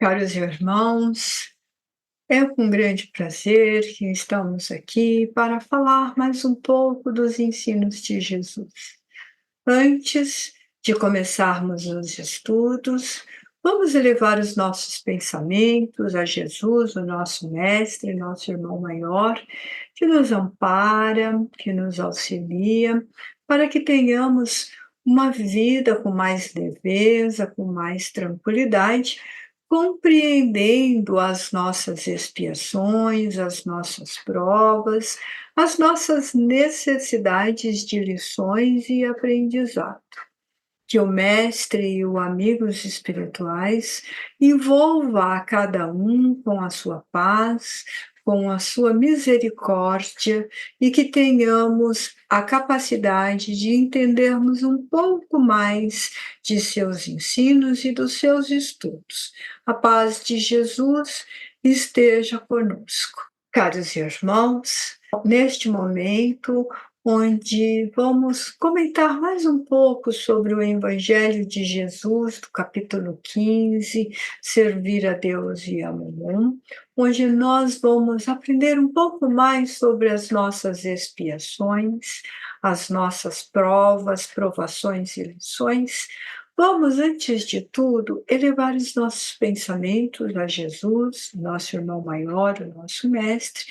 Caros irmãos, é com grande prazer que estamos aqui para falar mais um pouco dos ensinos de Jesus. Antes de começarmos os estudos, vamos elevar os nossos pensamentos a Jesus, o nosso Mestre, nosso irmão maior, que nos ampara, que nos auxilia, para que tenhamos uma vida com mais leveza, com mais tranquilidade, compreendendo as nossas expiações, as nossas provas, as nossas necessidades de lições e aprendizado. Que o mestre e os amigos espirituais envolva a cada um com a sua paz, com a sua misericórdia e que tenhamos a capacidade de entendermos um pouco mais de seus ensinos e dos seus estudos. A paz de Jesus esteja conosco. Caros irmãos, neste momento, onde vamos comentar mais um pouco sobre o Evangelho de Jesus, do capítulo 15, Servir a Deus e a Mamon, onde nós vamos aprender um pouco mais sobre as nossas expiações, as nossas provas, provações e lições. Vamos, antes de tudo, elevar os nossos pensamentos a Jesus, nosso irmão maior, o nosso mestre,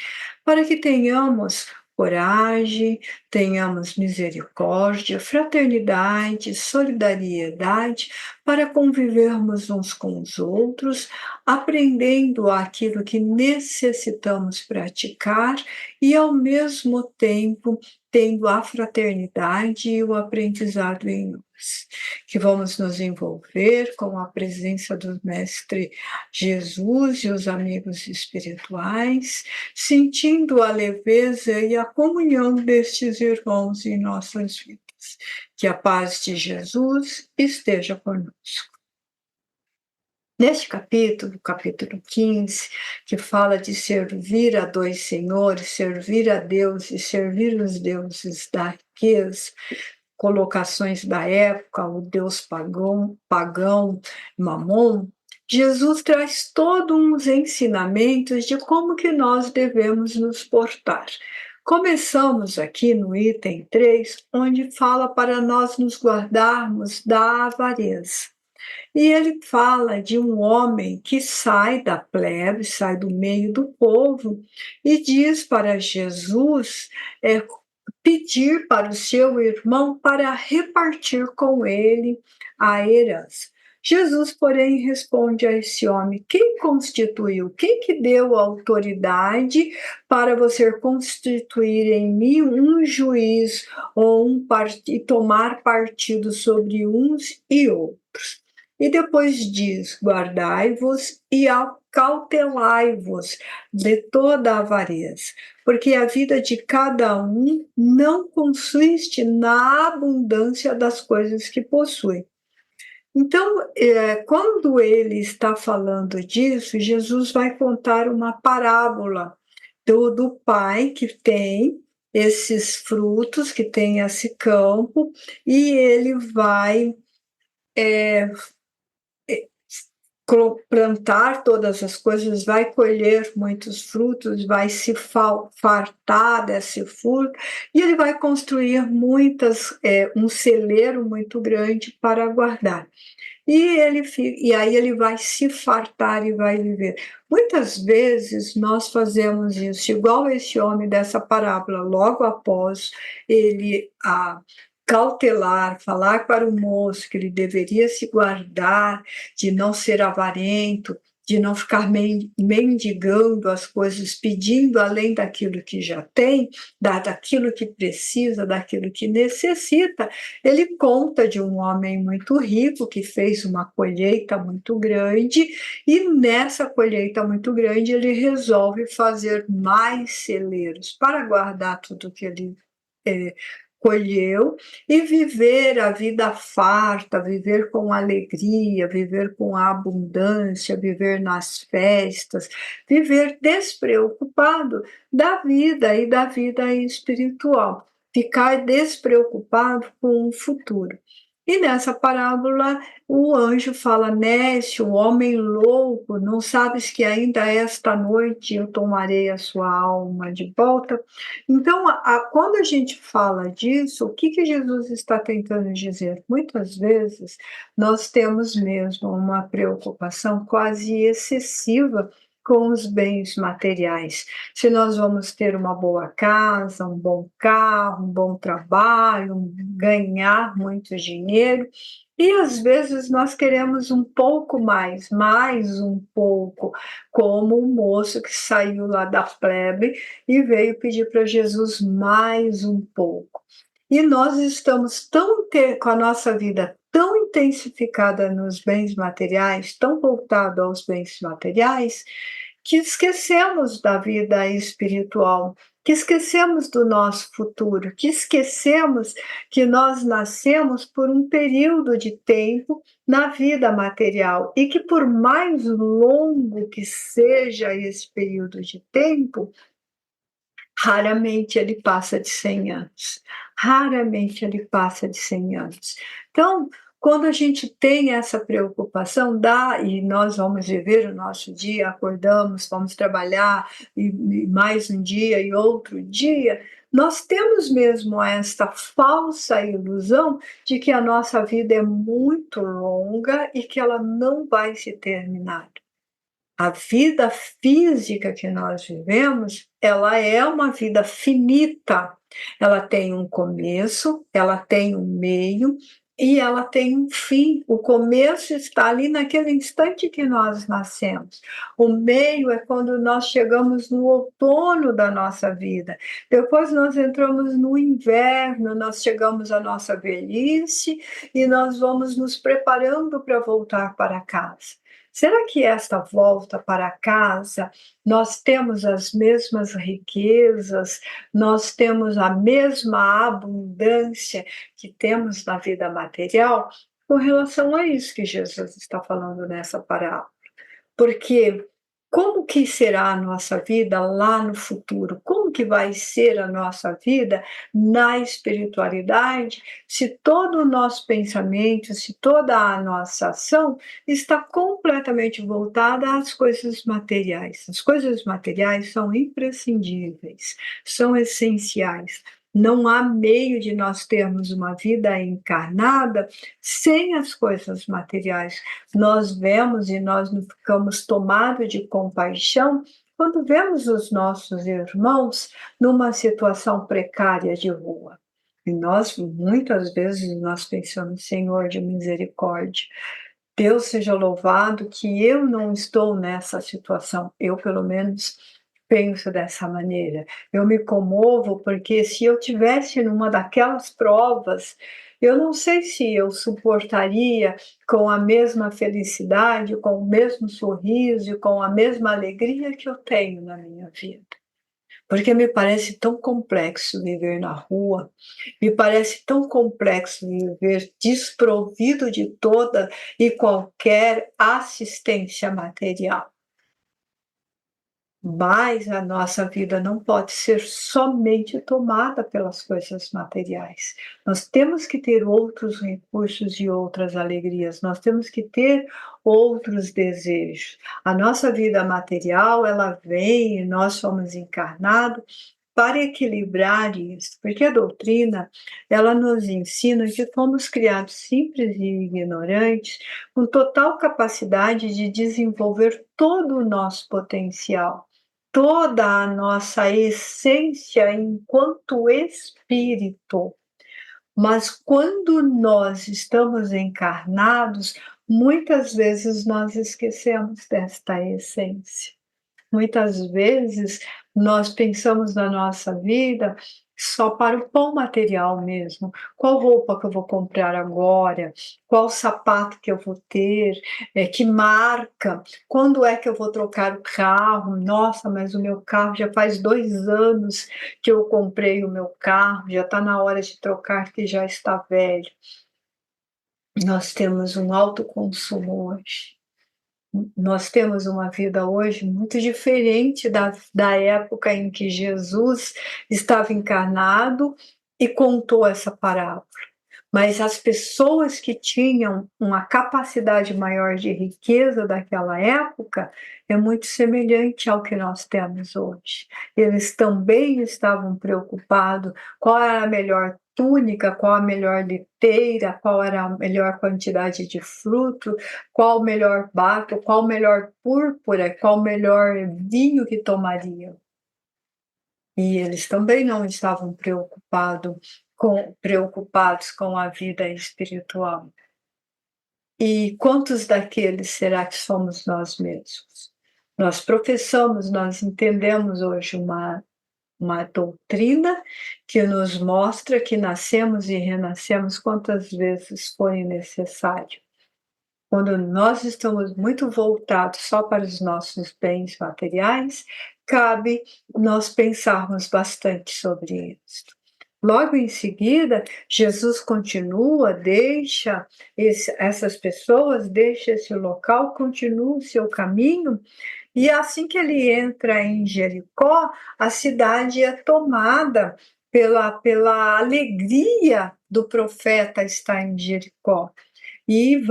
para que tenhamos coragem, tenhamos misericórdia, fraternidade, solidariedade para convivermos uns com os outros, aprendendo aquilo que necessitamos praticar e, ao mesmo tempo, tendo a fraternidade e o aprendizado em nós. Que vamos nos envolver com a presença do Mestre Jesus e os amigos espirituais, sentindo a leveza e a comunhão destes irmãos em nossas vidas. Que a paz de Jesus esteja conosco. Neste capítulo, capítulo 15, que fala de servir a dois senhores, servir a Deus e servir os deuses da riqueza, colocações da época, o deus pagão Mamon, Jesus traz todos uns ensinamentos de como que nós devemos nos portar. Começamos aqui no item 3, onde fala para nós nos guardarmos da avareza. E ele fala de um homem que sai da plebe, sai do meio do povo, e diz para Jesus pedir para o seu irmão para repartir com ele a herança. Jesus, porém, responde a esse homem: quem constituiu, quem que deu autoridade para você constituir em mim um juiz ou e tomar partido sobre uns e outros? E depois diz: guardai-vos e acautelai-vos de toda a avareza, porque a vida de cada um não consiste na abundância das coisas que possui. Então, quando ele está falando disso, Jesus vai contar uma parábola do pai que tem esses frutos, que tem esse campo, e ele vai plantar todas as coisas, vai colher muitos frutos, vai se fartar desse fruto, e ele vai construir um celeiro muito grande para guardar. E aí ele vai se fartar e vai viver. Muitas vezes nós fazemos isso, igual esse homem dessa parábola, logo após ele cautelar, falar para o moço que ele deveria se guardar de não ser avarento, de não ficar mendigando as coisas, pedindo além daquilo que já tem, daquilo que precisa, daquilo que necessita. Ele conta de um homem muito rico que fez uma colheita muito grande, e nessa colheita muito grande ele resolve fazer mais celeiros para guardar tudo que ele colheu e viver a vida farta, viver com alegria, viver com abundância, viver nas festas, viver despreocupado da vida e da vida espiritual, ficar despreocupado com o futuro. E nessa parábola, o anjo fala: Nécio, homem louco, não sabes que ainda esta noite eu tomarei a sua alma de volta? Então, quando a gente fala disso, o que que Jesus está tentando dizer? Muitas vezes nós temos mesmo uma preocupação quase excessiva com os bens materiais. Se nós vamos ter uma boa casa, um bom carro, um bom trabalho, ganhar muito dinheiro, e às vezes nós queremos um pouco mais um pouco, como o moço que saiu lá da plebe e veio pedir para Jesus mais um pouco. E nós estamos com a nossa vida tão intensificada nos bens materiais, tão voltado aos bens materiais, que esquecemos da vida espiritual, que esquecemos do nosso futuro, que esquecemos que nós nascemos por um período de tempo na vida material e que, por mais longo que seja esse período de tempo, raramente ele passa de 100 anos. Raramente ele passa de 100 anos. Então, quando a gente tem essa preocupação, e nós vamos viver o nosso dia, acordamos, vamos trabalhar, e mais um dia e outro dia, nós temos mesmo esta falsa ilusão de que a nossa vida é muito longa e que ela não vai se terminar. A vida física que nós vivemos, ela é uma vida finita. Ela tem um começo, ela tem um meio e ela tem um fim. O começo está ali naquele instante que nós nascemos. O meio é quando nós chegamos no outono da nossa vida. Depois nós entramos no inverno, nós chegamos à nossa velhice e nós vamos nos preparando para voltar para casa. Será que esta volta para casa, nós temos as mesmas riquezas, nós temos a mesma abundância que temos na vida material? Com relação a isso que Jesus está falando nessa parábola. Porque como que será a nossa vida lá no futuro? Como que vai ser a nossa vida na espiritualidade, se todo o nosso pensamento, se toda a nossa ação está completamente voltada às coisas materiais? As coisas materiais são imprescindíveis, são essenciais. Não há meio de nós termos uma vida encarnada sem as coisas materiais. Nós vemos e nós não ficamos tomados de compaixão quando vemos os nossos irmãos numa situação precária de rua. E nós, muitas vezes, nós pensamos, Senhor de misericórdia, Deus seja louvado que eu não estou nessa situação. Eu, pelo menos, penso dessa maneira. Eu me comovo porque se eu tivesse numa daquelas provas, eu não sei se eu suportaria com a mesma felicidade, com o mesmo sorriso, com a mesma alegria que eu tenho na minha vida. Porque me parece tão complexo viver na rua, me parece tão complexo viver desprovido de toda e qualquer assistência material. Mas a nossa vida não pode ser somente tomada pelas coisas materiais. Nós temos que ter outros recursos e outras alegrias, nós temos que ter outros desejos. A nossa vida material, ela vem e nós somos encarnados para equilibrar isso, porque a doutrina, ela nos ensina que fomos criados simples e ignorantes, com total capacidade de desenvolver todo o nosso potencial, toda a nossa essência enquanto espírito. Mas quando nós estamos encarnados, muitas vezes nós esquecemos desta essência. Muitas vezes nós pensamos na nossa vida só para o pão material mesmo. Qual roupa que eu vou comprar agora? Qual sapato que eu vou ter? Que marca? Quando é que eu vou trocar o carro? Nossa, mas o meu carro já faz 2 anos que eu comprei o meu carro, já está na hora de trocar, que já está velho. Nós temos um alto consumo hoje. Nós temos uma vida hoje muito diferente da época em que Jesus estava encarnado e contou essa parábola. Mas as pessoas que tinham uma capacidade maior de riqueza daquela época é muito semelhante ao que nós temos hoje. Eles também estavam preocupados qual era a melhor túnica, qual a melhor liteira, qual era a melhor quantidade de fruto, qual o melhor bato, qual o melhor púrpura, qual o melhor vinho que tomariam. E eles também não estavam preocupados com a vida espiritual. E quantos daqueles será que somos nós mesmos? Nós professamos, nós entendemos hoje uma doutrina que nos mostra que nascemos e renascemos quantas vezes forem necessário. Quando nós estamos muito voltados só para os nossos bens materiais, cabe nós pensarmos bastante sobre isso. Logo em seguida, Jesus continua, deixa essas pessoas, deixa esse local, continua o seu caminho, e assim que ele entra em Jericó, a cidade é tomada pela alegria do profeta estar em Jericó. E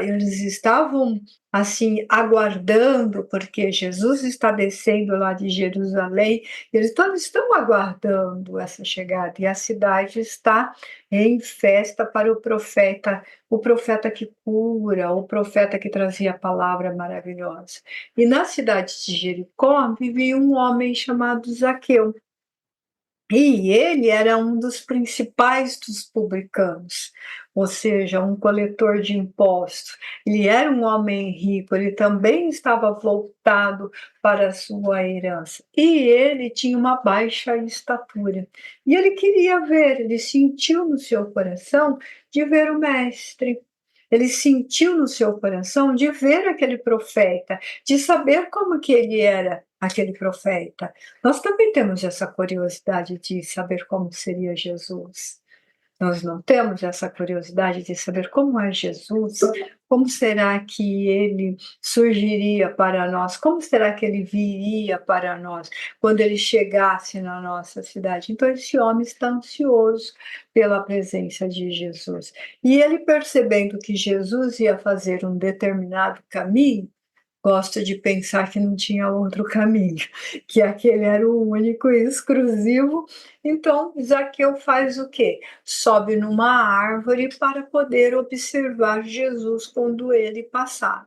eles estavam assim aguardando, porque Jesus está descendo lá de Jerusalém, eles todos estão aguardando essa chegada, e a cidade está em festa para o profeta que cura, o profeta que trazia a palavra maravilhosa. E na cidade de Jericó vivia um homem chamado Zaqueu. E ele era um dos principais dos publicanos, ou seja, um coletor de impostos. Ele era um homem rico, ele também estava voltado para a sua herança. E ele tinha uma baixa estatura. E ele queria ver, ele sentiu no seu coração de ver o Mestre. Ele sentiu no seu coração de ver aquele profeta, de saber como que ele era aquele profeta. Nós também temos essa curiosidade de saber como seria Jesus. Nós não temos essa curiosidade de saber como é Jesus, como será que ele surgiria para nós, como será que ele viria para nós quando ele chegasse na nossa cidade. Então, esse homem está ansioso pela presença de Jesus. E ele, percebendo que Jesus ia fazer um determinado caminho, gosto de pensar que não tinha outro caminho, que aquele era o único e exclusivo. Então, Zaqueu faz o quê? Sobe numa árvore para poder observar Jesus quando ele passar.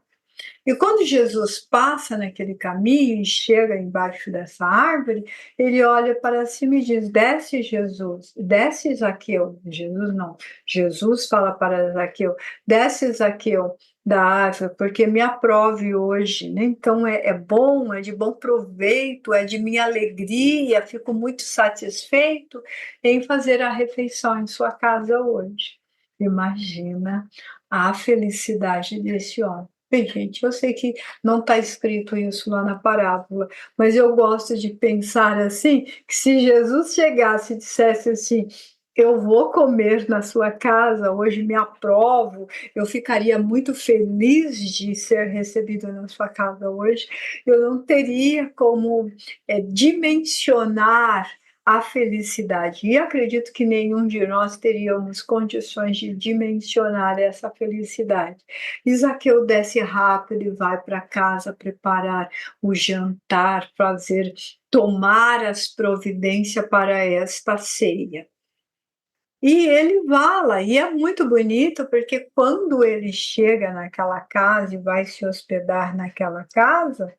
E quando Jesus passa naquele caminho e chega embaixo dessa árvore, ele olha para cima e diz: desce, Jesus, desce, Zaqueu. Jesus não. Jesus fala para Zaqueu: desce, Zaqueu, da árvore, porque me aprove hoje, né? Então é bom, é de bom proveito, é de minha alegria, fico muito satisfeito em fazer a refeição em sua casa hoje. Imagina a felicidade desse homem. Bem, gente, eu sei que não está escrito isso lá na parábola, mas eu gosto de pensar assim, que se Jesus chegasse e dissesse assim: eu vou comer na sua casa, hoje me aprovo, eu ficaria muito feliz de ser recebido na sua casa hoje, eu não teria como dimensionar a felicidade. E acredito que nenhum de nós teríamos condições de dimensionar essa felicidade. Zaqueu desce rápido e vai para casa preparar o jantar, tomar as providências para esta ceia. E ele fala, e é muito bonito, porque quando ele chega naquela casa e vai se hospedar naquela casa,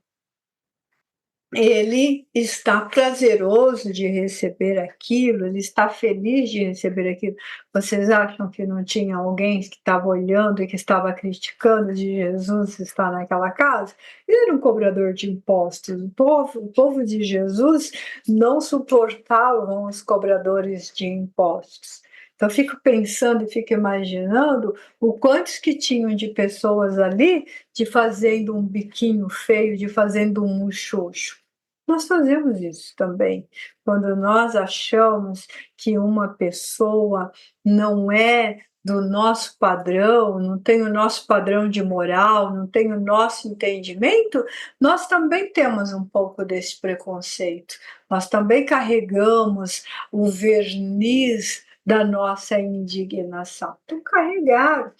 ele está prazeroso de receber aquilo, ele está feliz de receber aquilo. Vocês acham que não tinha alguém que estava olhando e que estava criticando de Jesus estar naquela casa? Ele era um cobrador de impostos. O povo de Jesus não suportavam os cobradores de impostos. Então, eu fico pensando e fico imaginando o quantos que tinham de pessoas ali de fazendo um biquinho feio, de fazendo um muxoxo. Nós fazemos isso também. Quando nós achamos que uma pessoa não é do nosso padrão, não tem o nosso padrão de moral, não tem o nosso entendimento, nós também temos um pouco desse preconceito. Nós também carregamos o verniz da nossa indignação. Então, carregaram.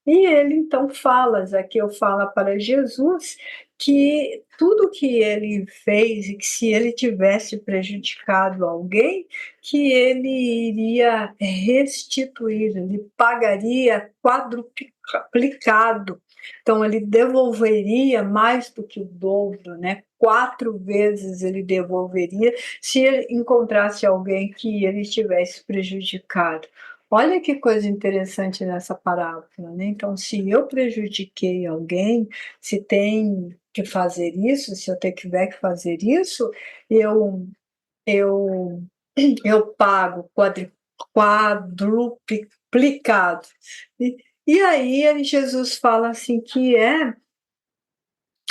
E ele então fala, Zaqueu fala para Jesus que tudo que ele fez e que se ele tivesse prejudicado alguém, que ele iria restituir, ele pagaria quadruplicado. Então ele devolveria mais do que o dobro, né? 4 vezes ele devolveria se ele encontrasse alguém que ele tivesse prejudicado. Olha que coisa interessante nessa parábola, né? Então, se eu prejudiquei alguém, se tem que fazer isso, se eu tiver que fazer isso, eu eu eu pago quadruplicado. E aí Jesus fala assim que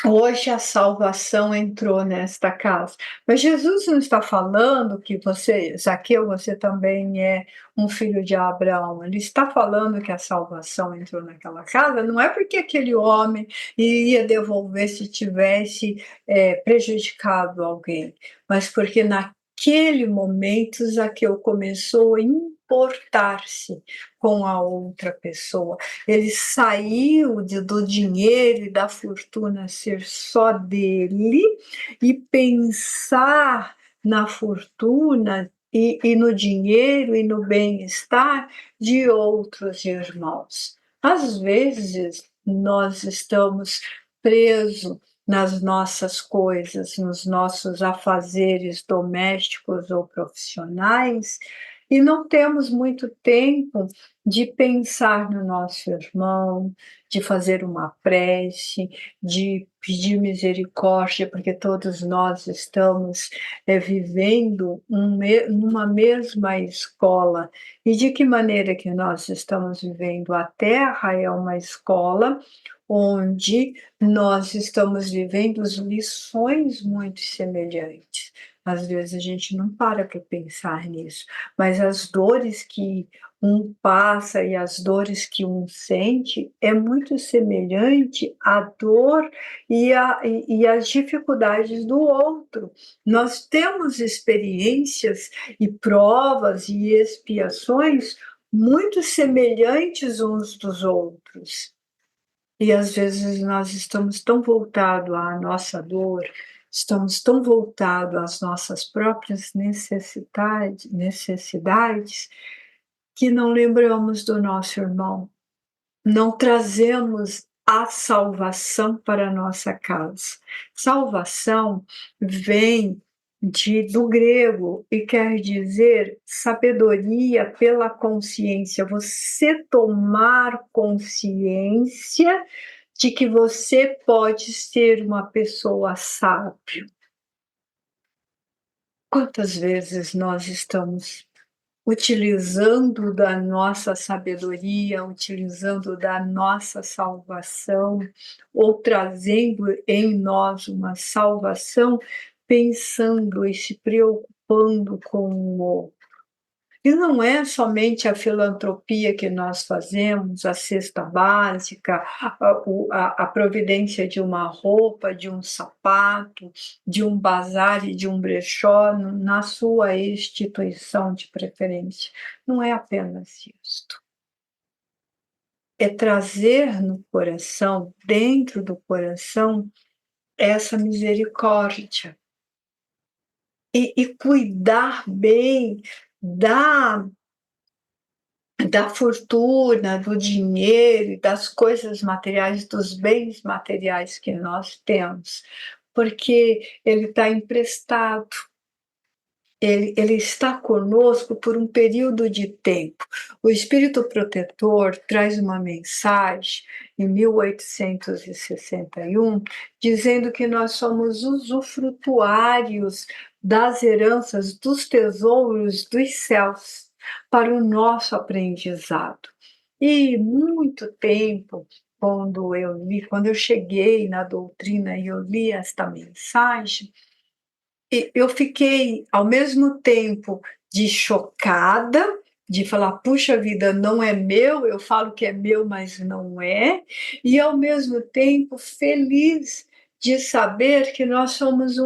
hoje a salvação entrou nesta casa. Mas Jesus não está falando que você, Zaqueu, você também é um filho de Abraão. Ele está falando que a salvação entrou naquela casa, não é porque aquele homem iria devolver se tivesse prejudicado alguém, mas porque naquele momento Zaqueu começou a importar-se com a outra pessoa. Ele saiu do dinheiro e da fortuna ser só dele e pensar na fortuna e no dinheiro e no bem-estar de outros irmãos. Às vezes, nós estamos presos nas nossas coisas, nos nossos afazeres domésticos ou profissionais, e não temos muito tempo de pensar no nosso irmão, de fazer uma prece, de pedir misericórdia, porque todos nós estamos vivendo numa mesma escola. E de que maneira que nós estamos vivendo? A Terra é uma escola onde nós estamos vivendo lições muito semelhantes. Às vezes a gente não para pensar nisso, mas as dores que um passa e as dores que um sente é muito semelhante à dor e às dificuldades do outro. Nós temos experiências e provas e expiações muito semelhantes uns dos outros. E às vezes nós estamos tão voltados à nossa dor, estamos tão voltados às nossas próprias necessidades, que não lembramos do nosso irmão, não trazemos a salvação para a nossa casa. Salvação vem do grego e quer dizer sabedoria pela consciência, você tomar consciência de que você pode ser uma pessoa sábia. Quantas vezes nós estamos utilizando da nossa sabedoria, utilizando da nossa salvação, ou trazendo em nós uma salvação, pensando e se preocupando com o outro. E não é somente a filantropia que nós fazemos, a cesta básica, a providência de uma roupa, de um sapato, de um bazar e de um brechó na sua instituição de preferência. Não é apenas isto. É trazer no coração, dentro do coração, essa misericórdia. E cuidar bem da fortuna, do dinheiro, das coisas materiais, dos bens materiais que nós temos, porque ele está emprestado, ele está conosco por um período de tempo. O Espírito Protetor traz uma mensagem em 1861, dizendo que nós somos usufrutuários das heranças, dos tesouros dos céus, para o nosso aprendizado. E muito tempo, quando eu cheguei na doutrina e eu li esta mensagem, eu fiquei, ao mesmo tempo, de chocada, de falar, puxa vida, não é meu, eu falo que é meu, mas não é, e ao mesmo tempo feliz de saber que nós somos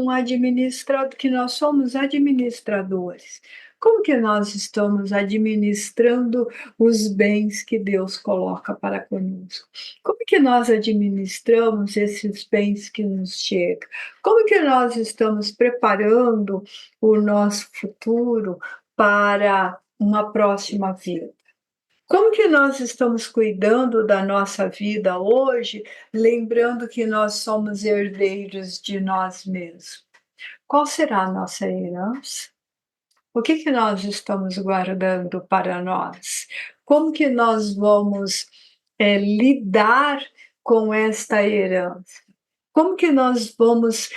administradores. Como que nós estamos administrando os bens que Deus coloca para conosco? Como que nós administramos esses bens que nos chegam? Como que nós estamos preparando o nosso futuro para uma próxima vida? Como que nós estamos cuidando da nossa vida hoje, lembrando que nós somos herdeiros de nós mesmos? Qual será a nossa herança? O que que nós estamos guardando para nós? Como que nós vamos, lidar com esta herança? Como que nós vamos,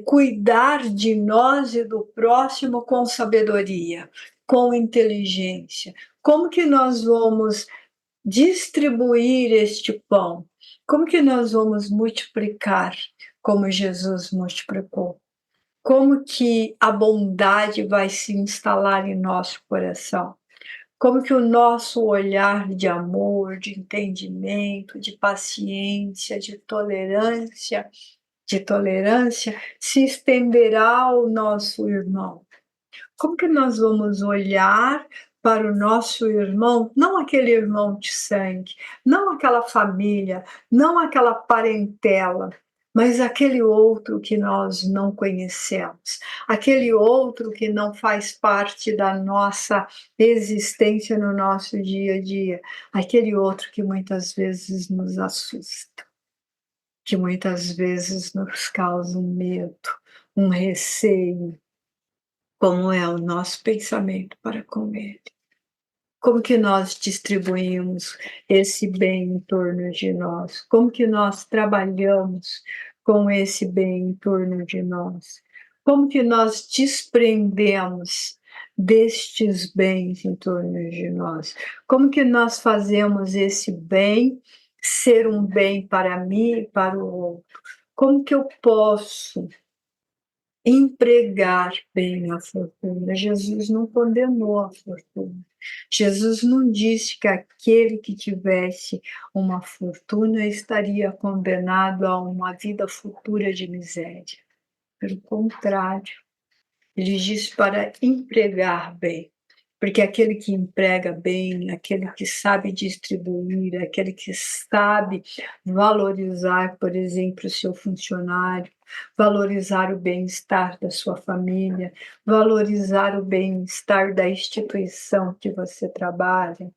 cuidar de nós e do próximo com sabedoria, com inteligência? Como que nós vamos distribuir este pão? Como que nós vamos multiplicar como Jesus multiplicou? Como que a bondade vai se instalar em nosso coração? Como que o nosso olhar de amor, de entendimento, de paciência, de tolerância se estenderá ao nosso irmão? Como que nós vamos olhar para o nosso irmão, não aquele irmão de sangue, não aquela família, não aquela parentela, mas aquele outro que nós não conhecemos, aquele outro que não faz parte da nossa existência no nosso dia a dia, aquele outro que muitas vezes nos assusta, que muitas vezes nos causa um medo, um receio, como é o nosso pensamento para com ele. Como que nós distribuímos esse bem em torno de nós? Como que nós trabalhamos com esse bem em torno de nós? Como que nós desprendemos destes bens em torno de nós? Como que nós fazemos esse bem ser um bem para mim e para o outro? Como que eu posso empregar bem a fortuna? Jesus não condenou a fortuna. Jesus não disse que aquele que tivesse uma fortuna estaria condenado a uma vida futura de miséria. Pelo contrário, ele disse para empregar bem. Porque aquele que emprega bem, aquele que sabe distribuir, aquele que sabe valorizar, por exemplo, o seu funcionário, valorizar o bem-estar da sua família, valorizar o bem-estar da instituição que você trabalha.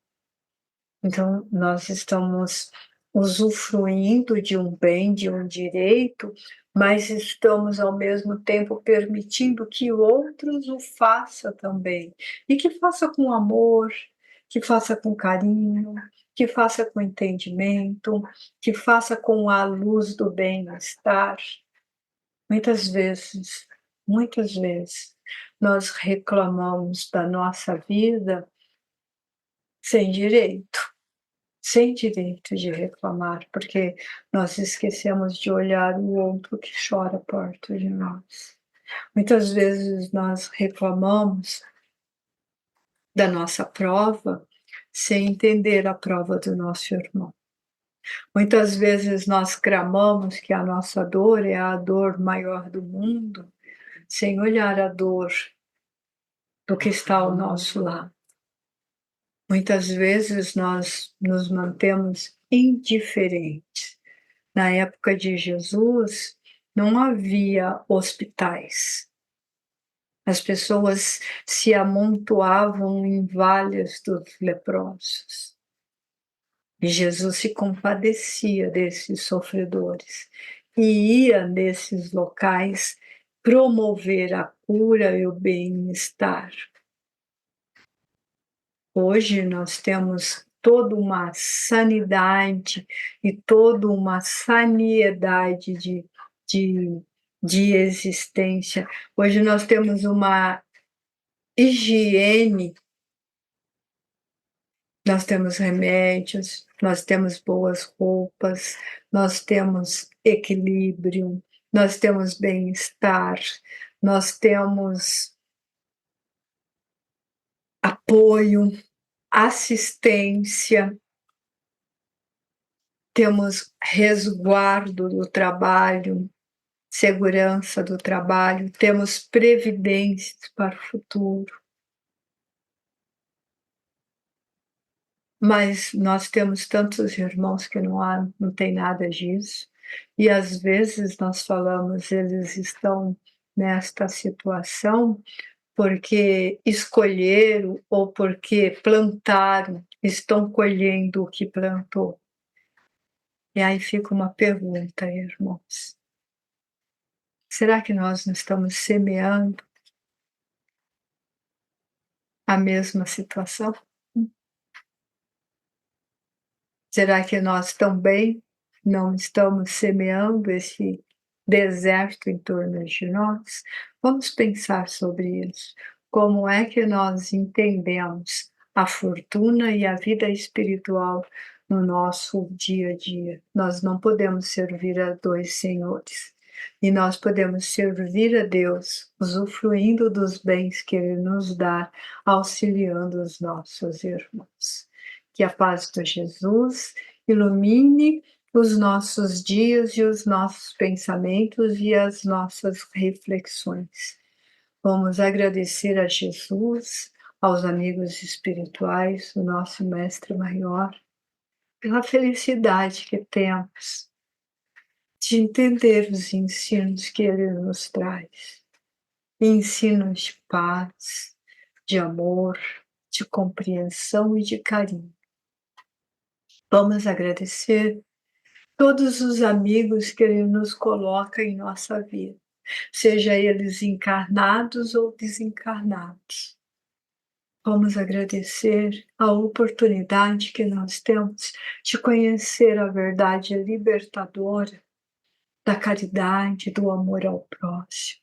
Então, nós estamos usufruindo de um bem, de um direito, mas estamos ao mesmo tempo permitindo que outros o façam também. E que faça com amor, que faça com carinho, que faça com entendimento, que faça com a luz do bem-estar. Muitas vezes, nós reclamamos da nossa vida sem direito. Sem direito de reclamar, porque nós esquecemos de olhar o outro que chora perto de nós. Muitas vezes nós reclamamos da nossa prova sem entender a prova do nosso irmão. Muitas vezes nós clamamos que a nossa dor é a dor maior do mundo, sem olhar a dor do que está ao nosso lado. Muitas vezes nós nos mantemos indiferentes. Na época de Jesus, não havia hospitais. As pessoas se amontoavam em vales dos leprosos. E Jesus se compadecia desses sofredores e ia nesses locais promover a cura e o bem-estar. Hoje nós temos toda uma sanidade e toda uma saniedade de existência. Hoje nós temos uma higiene, nós temos remédios, nós temos boas roupas, nós temos equilíbrio, nós temos bem-estar, nós temos apoio, assistência, temos resguardo do trabalho, segurança do trabalho, temos previdências para o futuro. mas nós temos tantos irmãos que não tem nada disso, e às vezes nós falamos: "Eles estão nesta situação porque escolheram ou porque plantaram, estão colhendo o que plantou". E aí fica uma pergunta, irmãos: será que nós não estamos semeando a mesma situação? Será que nós também não estamos semeando esse deserto em torno de nós? Vamos pensar sobre isso. Como é que nós entendemos a fortuna e a vida espiritual no nosso dia a dia? Nós não podemos servir a dois senhores. E nós podemos servir a Deus, usufruindo dos bens que Ele nos dá, auxiliando os nossos irmãos. Que a paz de Jesus ilumine os nossos dias e os nossos pensamentos e as nossas reflexões. Vamos agradecer a Jesus, aos amigos espirituais, o nosso Mestre Maior, pela felicidade que temos de entender os ensinos que Ele nos traz. Ensinos de paz, de amor, de compreensão e de carinho. Vamos agradecer todos os amigos que Ele nos coloca em nossa vida, seja eles encarnados ou desencarnados. Vamos agradecer a oportunidade que nós temos de conhecer a verdade libertadora da caridade, do amor ao próximo,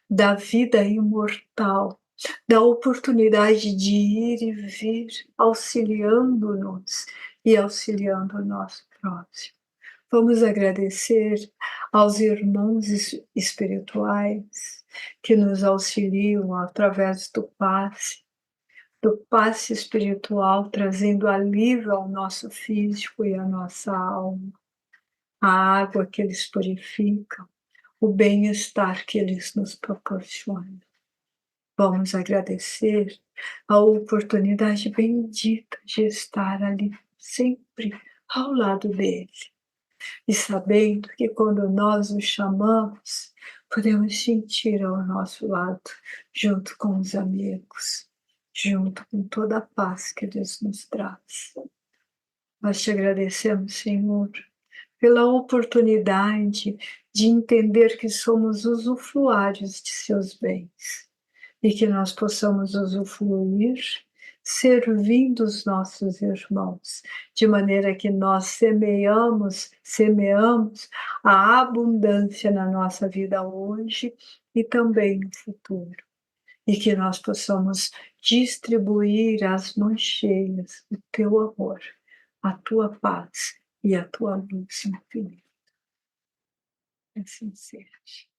da vida imortal, da oportunidade de ir e vir auxiliando-nos e auxiliando o nosso próximo. Vamos agradecer aos irmãos espirituais que nos auxiliam através do passe espiritual, trazendo alívio ao nosso físico e à nossa alma, a água que eles purificam, o bem-estar que eles nos proporcionam. Vamos agradecer a oportunidade bendita de estar ali, sempre ao lado dele. E sabendo que quando nós o chamamos, podemos sentir ao nosso lado, junto com os amigos, junto com toda a paz que Deus nos traz. Nós te agradecemos, Senhor, pela oportunidade de entender que somos usufruários de seus bens e que nós possamos usufruir servindo os nossos irmãos, de maneira que nós semeamos a abundância na nossa vida hoje e também no futuro. E que nós possamos distribuir às mãos cheias o teu amor, a tua paz e a tua luz infinita. Assim seja.